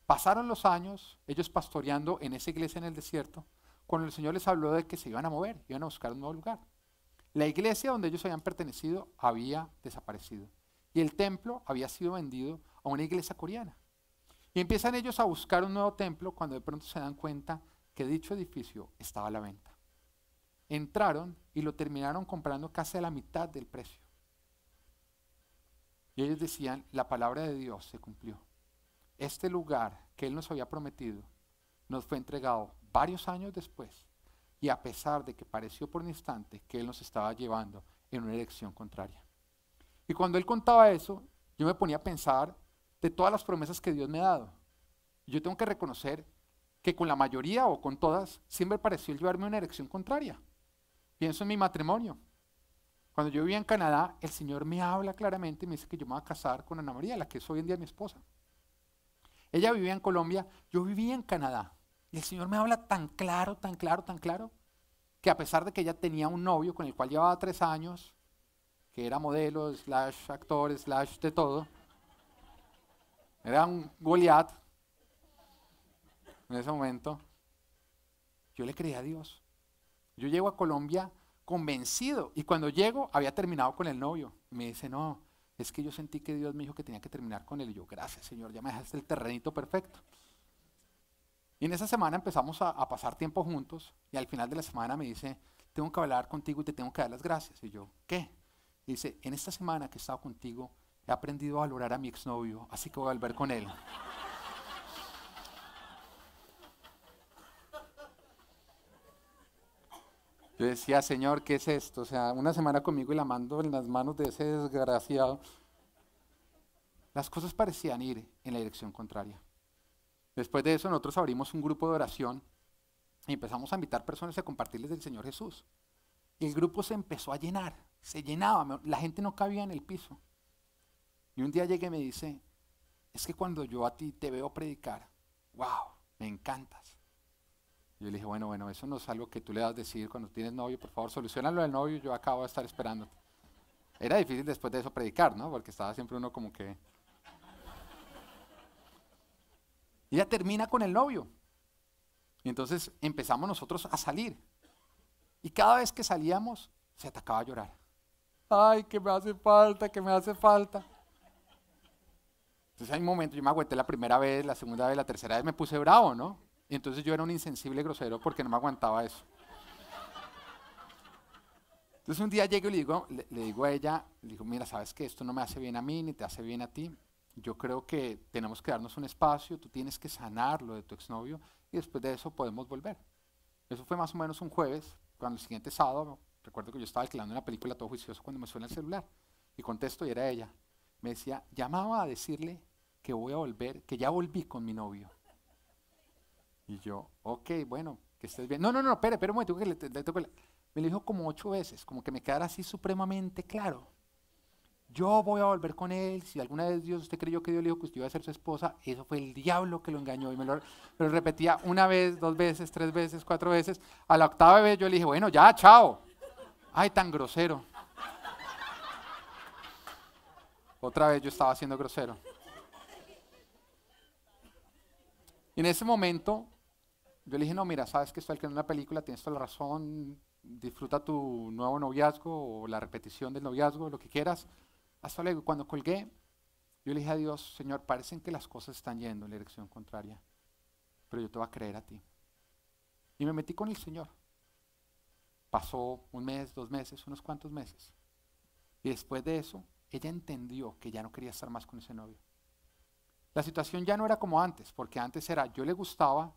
Pasaron los años, ellos pastoreando en esa iglesia en el desierto, cuando el Señor les habló de que se iban a mover, iban a buscar un nuevo lugar. La iglesia donde ellos habían pertenecido había desaparecido. Y el templo había sido vendido a una iglesia coreana. Y empiezan ellos a buscar un nuevo templo cuando de pronto se dan cuenta que dicho edificio estaba a la venta. Entraron y lo terminaron comprando casi a la mitad del precio. Y ellos decían, la palabra de Dios se cumplió. Este lugar que Él nos había prometido nos fue entregado varios años después. Y a pesar de que pareció por un instante que Él nos estaba llevando en una dirección contraria. Y cuando Él contaba eso, yo me ponía a pensar de todas las promesas que Dios me ha dado. Y yo tengo que reconocer que con la mayoría o con todas, siempre pareció llevarme en una dirección contraria. Pienso en mi matrimonio. Cuando yo vivía en Canadá, el Señor me habla claramente y me dice que yo me voy a casar con Ana María, la que es hoy en día mi esposa. Ella vivía en Colombia, yo vivía en Canadá. Y el Señor me habla tan claro, tan claro, tan claro, que a pesar de que ella tenía un novio con el cual llevaba 3 años, que era modelo, slash actor, slash de todo, era un Goliat en ese momento, yo le creía a Dios. Yo llego a Colombia convencido y cuando llego había terminado con el novio. Me dice, no, es que yo sentí que Dios me dijo que tenía que terminar con él. Y yo, gracias Señor, ya me dejaste el terrenito perfecto. Y en esa semana empezamos a pasar tiempo juntos y al final de la semana me dice, tengo que hablar contigo y te tengo que dar las gracias. Y yo, ¿qué? Y dice, en esta semana que he estado contigo he aprendido a valorar a mi exnovio, así que voy a volver con él. Yo decía, Señor, ¿qué es esto? O sea, una semana conmigo y la mando en las manos de ese desgraciado. Las cosas parecían ir en la dirección contraria. Después de eso, nosotros abrimos un grupo de oración y empezamos a invitar personas a compartirles del Señor Jesús. Y el grupo se empezó a llenar, se llenaba, la gente no cabía en el piso. Y un día llegué y me dice, es que cuando yo a ti te veo predicar, wow, me encantas. Y yo le dije, bueno, eso no es algo que tú le das a decir cuando tienes novio, por favor, soluciona lo del novio, yo acabo de estar esperándote. Era difícil después de eso predicar, ¿no? Porque estaba siempre uno como que... Y ella termina con el novio. Y entonces empezamos nosotros a salir. Y cada vez que salíamos, se atacaba a llorar. Ay, que me hace falta, que me hace falta. Entonces hay un momento, yo me aguanté la primera vez, la segunda vez, la tercera vez me puse bravo, ¿no? Y entonces yo era un insensible grosero porque no me aguantaba eso. Entonces un día llego y le digo a ella, le digo, mira, ¿sabes qué? Esto no me hace bien a mí, ni te hace bien a ti. Yo creo que tenemos que darnos un espacio, tú tienes que sanar lo de tu exnovio y después de eso podemos volver. Eso fue más o menos un jueves, cuando el siguiente sábado, recuerdo que yo estaba alquilando una película todo juicioso cuando me suena el celular y contesto y era ella. Me decía, llamaba a decirle que voy a volver, que ya volví con mi novio. Y yo, ok, bueno, que estés bien. No, espere un momento, que le tengo que... Me lo dijo como 8 veces, como que me quedara así supremamente claro. Yo voy a volver con él, si alguna vez usted creyó que Dios le dijo que usted iba a ser su esposa, eso fue el diablo que lo engañó. Y me lo repetía una vez, 2 veces, 3 veces, 4 veces. A la 8ª vez yo le dije, bueno, ya, chao. Ay, tan grosero. Otra vez yo estaba siendo grosero. Y en ese momento, yo le dije, no, mira, sabes que estoy alquilando una película, tienes toda la razón, disfruta tu nuevo noviazgo o la repetición del noviazgo, lo que quieras. Hasta luego. Cuando colgué, yo le dije a Dios, Señor, parecen que las cosas están yendo en la dirección contraria, pero yo te voy a creer a ti. Y me metí con el Señor. Pasó 1 mes, 2 meses, unos cuantos meses. Y después de eso, ella entendió que ya no quería estar más con ese novio. La situación ya no era como antes, porque antes era yo le gustaba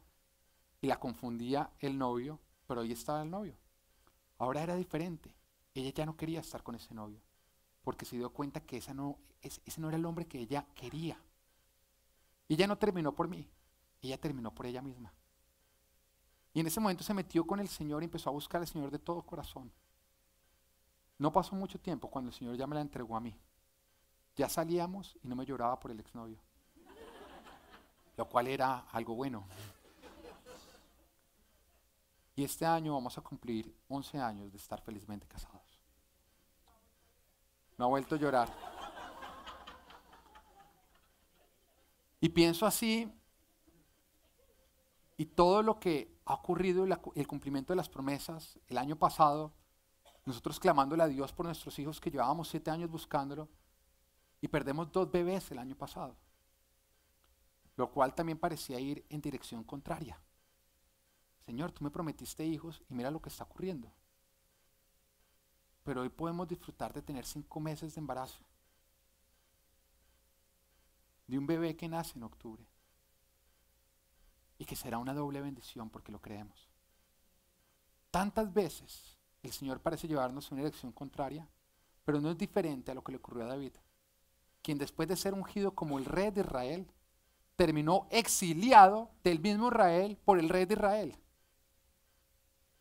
y la confundía el novio, pero ahí estaba el novio. Ahora era diferente. Ella ya no quería estar con ese novio, porque se dio cuenta que ese no era el hombre que ella quería. Y ella no terminó por mí, ella terminó por ella misma. Y en ese momento se metió con el Señor y empezó a buscar al Señor de todo corazón. No pasó mucho tiempo cuando el Señor ya me la entregó a mí. Ya salíamos y no me lloraba por el exnovio, lo cual era algo bueno. Y este año vamos a cumplir 11 años de estar felizmente casados. No ha vuelto a llorar. Y pienso así, y todo lo que ha ocurrido, el cumplimiento de las promesas, el año pasado, nosotros clamándole a Dios por nuestros hijos que llevábamos 7 años buscándolo, y perdemos 2 bebés el año pasado, lo cual también parecía ir en dirección contraria. Señor, tú me prometiste hijos y mira lo que está ocurriendo. Pero hoy podemos disfrutar de tener 5 meses de embarazo, de un bebé que nace en octubre y que será una doble bendición porque lo creemos. Tantas veces el Señor parece llevarnos en una dirección contraria, pero no es diferente a lo que le ocurrió a David, quien después de ser ungido como el rey de Israel, terminó exiliado del mismo Israel por el rey de Israel.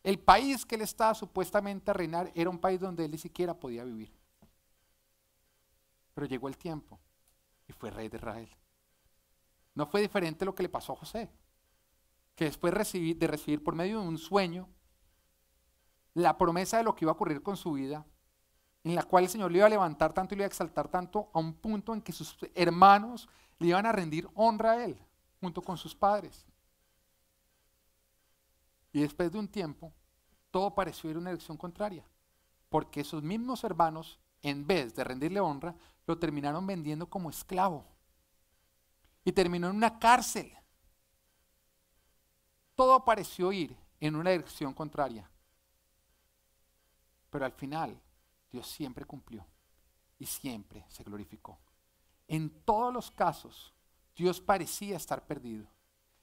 El país que él estaba supuestamente a reinar era un país donde él ni siquiera podía vivir. Pero llegó el tiempo y fue rey de Israel. No fue diferente lo que le pasó a José, que después de recibir por medio de un sueño la promesa de lo que iba a ocurrir con su vida, en la cual el Señor le iba a levantar tanto y le iba a exaltar tanto a un punto en que sus hermanos le iban a rendir honra a él, junto con sus padres. Y después de un tiempo, todo pareció ir en una dirección contraria, porque esos mismos hermanos, en vez de rendirle honra, lo terminaron vendiendo como esclavo. Y terminó en una cárcel. Todo pareció ir en una dirección contraria. Pero al final, Dios siempre cumplió y siempre se glorificó. En todos los casos, Dios parecía estar perdido.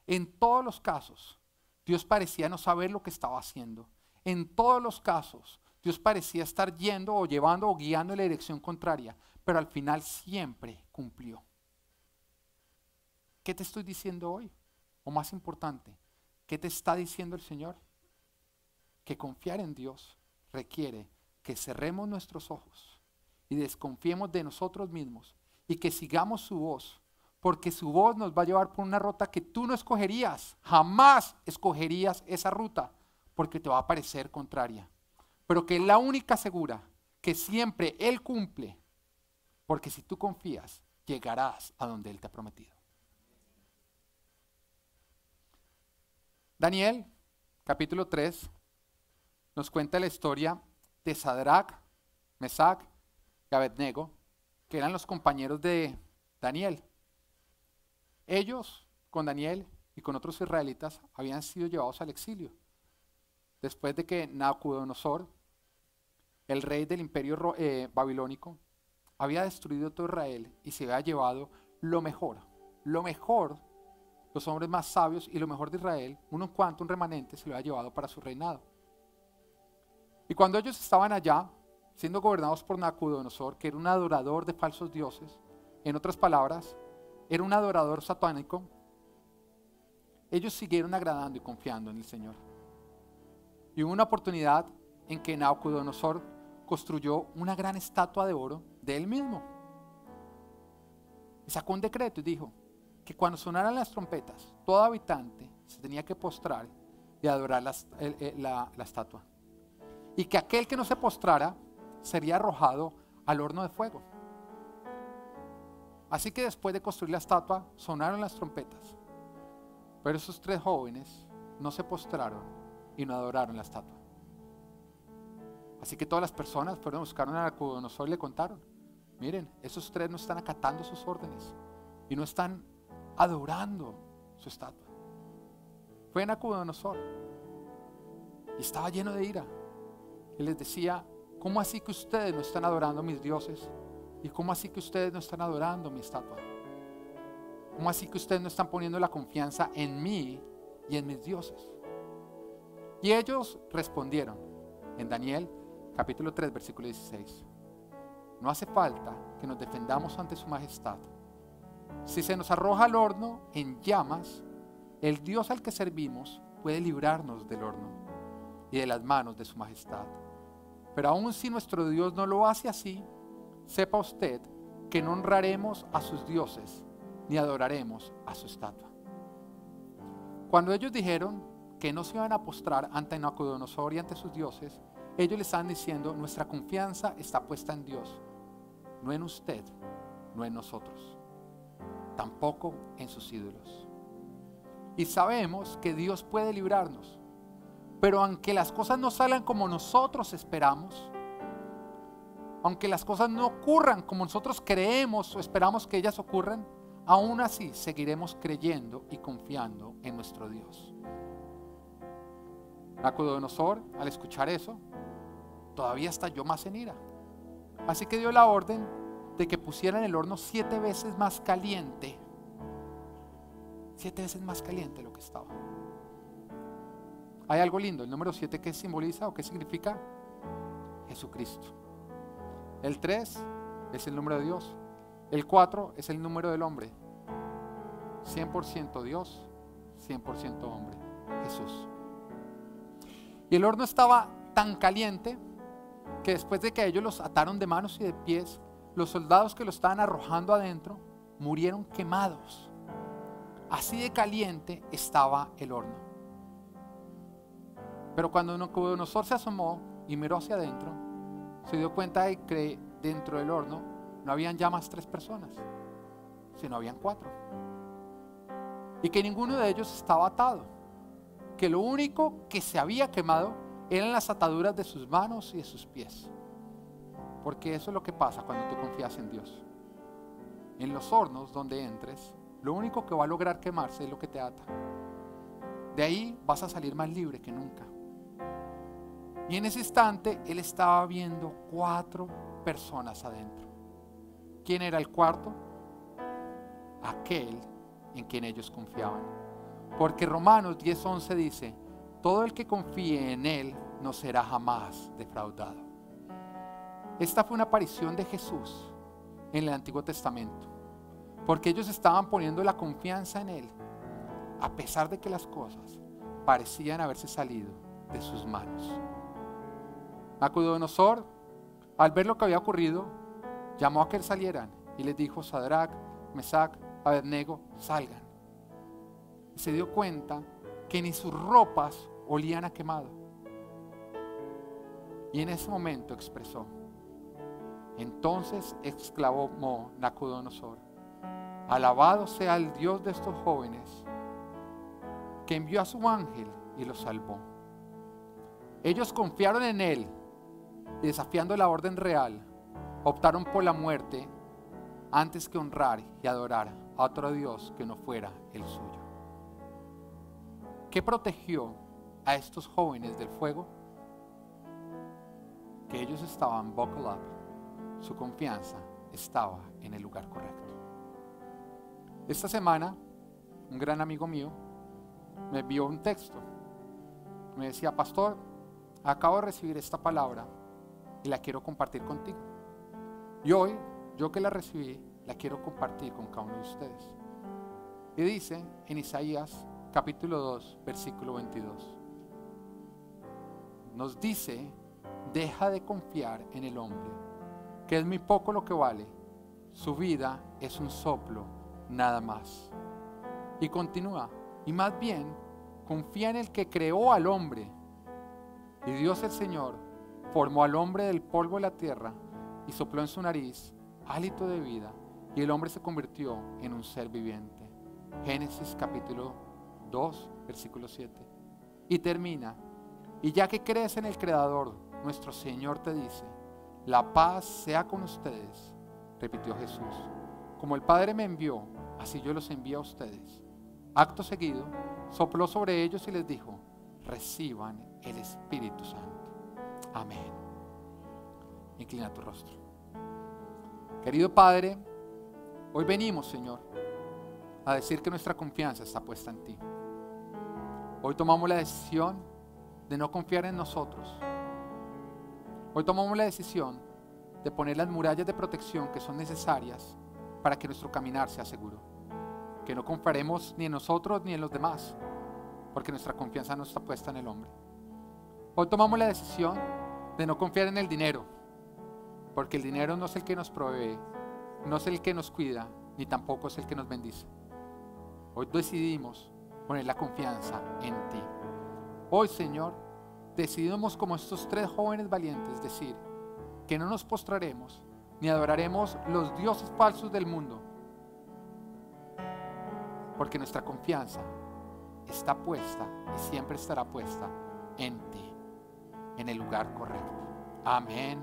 En todos los casos, Dios parecía no saber lo que estaba haciendo. En todos los casos, Dios parecía estar yendo o llevando o guiando en la dirección contraria, pero al final siempre cumplió. ¿Qué te estoy diciendo hoy? O más importante, ¿qué te está diciendo el Señor? Que confiar en Dios requiere que cerremos nuestros ojos y desconfiemos de nosotros mismos y que sigamos su voz, porque su voz nos va a llevar por una ruta que tú no escogerías, jamás escogerías esa ruta, porque te va a parecer contraria, pero que es la única segura, que siempre Él cumple, porque si tú confías, llegarás a donde Él te ha prometido. Daniel, capítulo 3, nos cuenta la historia de Sadrach, Mesach y Abednego, que eran los compañeros de Daniel. Ellos, con Daniel y con otros israelitas, habían sido llevados al exilio, después de que Nabucodonosor, el rey del imperio babilónico, había destruido todo Israel y se había llevado lo mejor, los hombres más sabios y lo mejor de Israel, un remanente se lo había llevado para su reinado. Y cuando ellos estaban allá, siendo gobernados por Nabucodonosor, que era un adorador de falsos dioses, en otras palabras, era un adorador satánico, ellos siguieron agradando y confiando en el Señor. Y hubo una oportunidad en que Nabucodonosor construyó una gran estatua de oro de él mismo. Y sacó un decreto y dijo que cuando sonaran las trompetas, todo habitante se tenía que postrar y adorar la estatua. Y que aquel que no se postrara sería arrojado al horno de fuego. Así que después de construir la estatua, sonaron las trompetas. Pero esos 3 jóvenes no se postraron y no adoraron la estatua. Así que todas las personas fueron a buscar a Nabucodonosor y le contaron: miren, esos 3 no están acatando sus órdenes y no están adorando su estatua. Fue Nabucodonosor y estaba lleno de ira. Él les decía: ¿cómo así que ustedes no están adorando a mis dioses? ¿Y cómo así que ustedes no están adorando mi estatua? ¿Cómo así que ustedes no están poniendo la confianza en mí y en mis dioses? Y ellos respondieron en Daniel capítulo 3 versículo 16: no hace falta que nos defendamos ante su majestad. Si se nos arroja al horno en llamas, el Dios al que servimos puede librarnos del horno y de las manos de su majestad. Pero aun si nuestro Dios no lo hace así, sepa usted que no honraremos a sus dioses ni adoraremos a su estatua. Cuando ellos dijeron que no se iban a postrar ante Nabucodonosor y ante sus dioses, ellos le estaban diciendo: nuestra confianza está puesta en Dios, no en usted, no en nosotros, tampoco en sus ídolos. Y sabemos que Dios puede librarnos, pero aunque las cosas no salgan como nosotros esperamos, aunque las cosas no ocurran como nosotros creemos o esperamos que ellas ocurran, aún así seguiremos creyendo y confiando en nuestro Dios. Nabucodonosor, al escuchar eso, todavía estalló más en ira. Así que dio la orden de que pusieran el horno 7 veces más caliente. 7 veces más caliente de lo que estaba. Hay algo lindo, el número 7, ¿qué simboliza o qué significa? Jesucristo. El 3 es el número de Dios. El 4 es el número del hombre. 100% Dios, 100% hombre, Jesús. Y el horno estaba tan caliente que después de que ellos los ataron de manos y de pies, los soldados que lo estaban arrojando adentro murieron quemados. Así de caliente estaba el horno. Pero cuando Nabucodonosor se asomó y miró hacia adentro, se dio cuenta de que dentro del horno no habían ya más 3 personas, sino habían 4. Y que ninguno de ellos estaba atado, que lo único que se había quemado eran las ataduras de sus manos y de sus pies. Porque eso es lo que pasa cuando tú confías en Dios. En los hornos donde entres, lo único que va a lograr quemarse es lo que te ata. De ahí vas a salir más libre que nunca. Y en ese instante él estaba viendo 4 personas adentro. ¿Quién era el cuarto? Aquel en quien ellos confiaban. Porque Romanos 10:11 dice: todo el que confíe en él no será jamás defraudado. Esta fue una aparición de Jesús en el Antiguo Testamento, porque ellos estaban poniendo la confianza en él, a pesar de que las cosas parecían haberse salido de sus manos. Nabucodonosor, al ver lo que había ocurrido, llamó a que salieran y les dijo: Sadrach, Mesach, Abednego, salgan. Y se dio cuenta que ni sus ropas olían a quemado. Y en ese momento expresó: Entonces exclamó Nabucodonosor: alabado sea el Dios de estos jóvenes, que envió a su ángel y los salvó. Ellos confiaron en él y, desafiando la orden real, optaron por la muerte antes que honrar y adorar a otro Dios que no fuera el suyo. ¿Qué protegió a estos jóvenes del fuego? Que ellos estaban buckle up, su confianza estaba en el lugar correcto. Esta semana, un gran amigo mío me envió un texto. Me decía: pastor, acabo de recibir esta palabra y la quiero compartir contigo. Y hoy, yo que la recibí, la quiero compartir con cada uno de ustedes. Y dice en Isaías capítulo 2, versículo 22. Nos dice: deja de confiar en el hombre, que es muy poco lo que vale. Su vida es un soplo, nada más. Y continúa: y más bien confía en el que creó al hombre. Y Dios el Señor formó al hombre del polvo de la tierra y sopló en su nariz hálito de vida, y el hombre se convirtió en un ser viviente. Génesis capítulo 2, versículo 7. Y termina: y ya que crees en el Creador, nuestro Señor te dice: la paz sea con ustedes. Repitió Jesús: como el Padre me envió, así yo los envío a ustedes. Acto seguido, sopló sobre ellos y les dijo: reciban el Espíritu Santo. Amén. Inclina tu rostro. Querido Padre, hoy venimos, Señor, a decir que nuestra confianza está puesta en ti. Hoy tomamos la decisión de no confiar en nosotros. Hoy tomamos la decisión de poner las murallas de protección que son necesarias para que nuestro caminar sea seguro. Que no confiaremos ni en nosotros ni en los demás, porque nuestra confianza no está puesta en el hombre. Hoy tomamos la decisión de no confiar en el dinero, porque el dinero no es el que nos provee, no es el que nos cuida, ni tampoco es el que nos bendice. Hoy decidimos poner la confianza en ti. Hoy, Señor, decidimos, como estos tres jóvenes valientes, decir que no nos postraremos ni adoraremos los dioses falsos del mundo, porque nuestra confianza está puesta y siempre estará puesta en ti, en el lugar correcto. Amén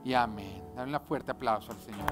y amén. Dale un fuerte aplauso al Señor.